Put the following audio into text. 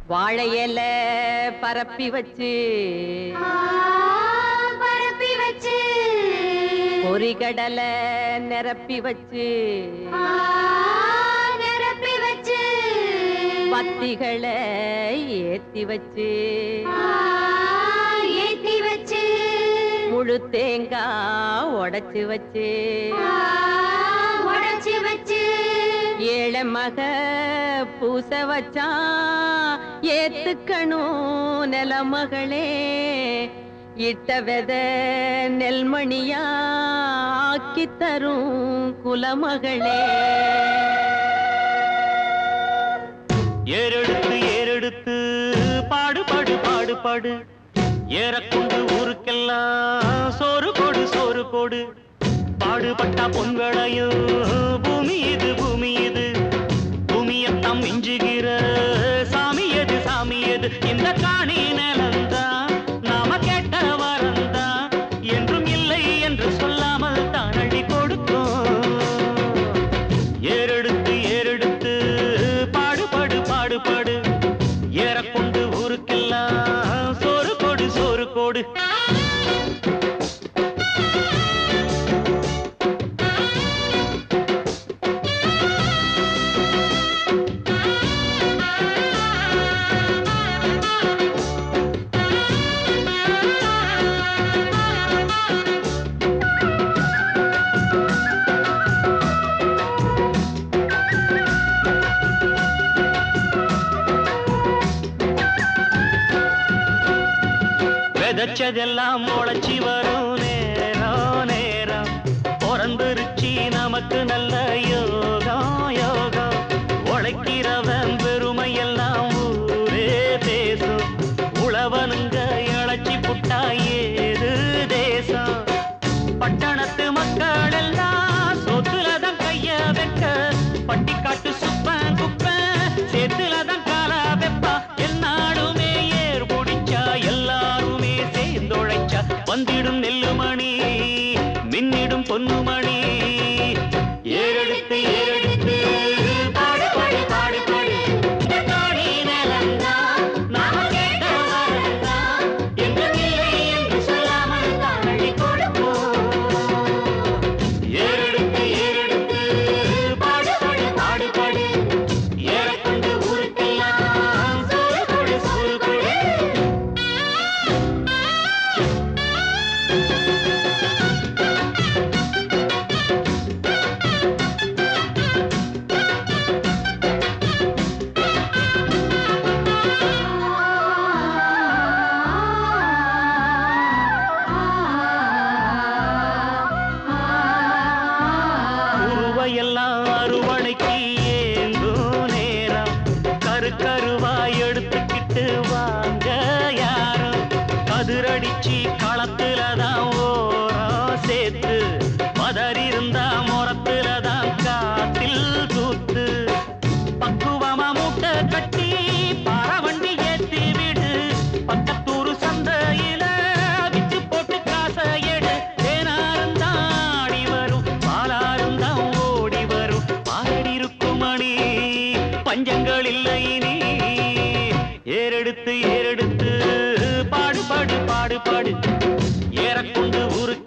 வாழையில பரப்பி வச்சு பொறிகடலை நிரப்பி வச்சு பத்திகளை ஏத்தி வச்சு முழு தேங்காய் உடைச்சு வச்சு ஏழை மக பூச வச்சான் ஏத்துக்கணும் நிலமகளே இட்ட வெத நெல்மணியா ஆக்கி தரும் குலமகளே. ஏறெடுத்து ஏறெடுத்து பாடு பாடு பாடு பாடு ஏறக்கொண்டு ஊருக்கெல்லாம் சோறு போடு சோறு போடு பாடுபட்டா பொன்களையும் பூமி இது பூமி இது பூமியத்தம் மிஞ்சுகிற சாமி எது சாமி எது இந்த காணி நிலந்தான் நாம கேட்ட வரந்தான் என்றும் இல்லை என்று சொல்லாமல் தான் அள்ளி கொடுக்கும். ஏறெடுத்து ஏறெடுத்து பாடு பாடு பாடு பாடு ஏறக்கொண்டு ஊருக்கெல்லாம் சோறு போடு சோறு போடு. விதைச்சதெல்லாம் முளைச்சி வரும் நேரம் நேரம் பிறந்துருச்சி நமக்கு நல்ல யோகம் யோகம் உழைக்கிறவன் பெருமையெல்லாம் ஊரே பேசும் உழவனுங்க இழைச்சி புட்டா ஏது தேசம் பட்டணத்து மக்கள் எல்லாம் சொத்துலதான் கைய வைக்க பட்டிக்காட்டு சுப்பன் குப்பன் சேத்துலதான் காலா வெப்பா என்னாடுமே ஏர் முடிச்சா எல்லாருமே சேர்ந்தொழைச்சா வந்திடும் நெல்லுமணி மின்னிடும் பொன்னுமணி. ஏறெடுத்து ஏறெடுத்து பாடு பாடு பாடு பாடு காணி நிலந்தான் நாம கேட்ட வரந்தான் என்று இல்லை என்று சொல்லாமல் தான் அள்ளி கொடுப்போம். ஏறெடுத்து ஏறெடுத்து பாடு பாடு பாடு பாடு ஏறக்கொண்டு ஊருக்கெல்லாம் சோறு கொடு சோறு கொடு. உருவையெல்லாம் அறுவணைக்கு ஏங்கும் நேரம் கரு கருவாய் எடுத்துக்கிட்டு வாங்க யாரும் கதிரடிச்சு களத்துலதான் ஓரம் சேர்த்து மதர் இருந்தா முறத்துலதான் காத்தில் தூத்து பக்குவமா மூட்டை கட்டி பரவண்டி ஏத்தி விடு பக்கத்தூரு சந்தையில விச்சு போட்டு காசை எடு தேனாருந்தான் ஆடி வரும் பாலாருந்தான் ஓடி வரும் பாடி இருக்கும் மணி பஞ்சங்கள் இல்லை நீ. ஏறெடுத்து ஏறெடுத்து பாடு பாடு பாடு பாடு ஏறக்கொண்டு ஊருக்கு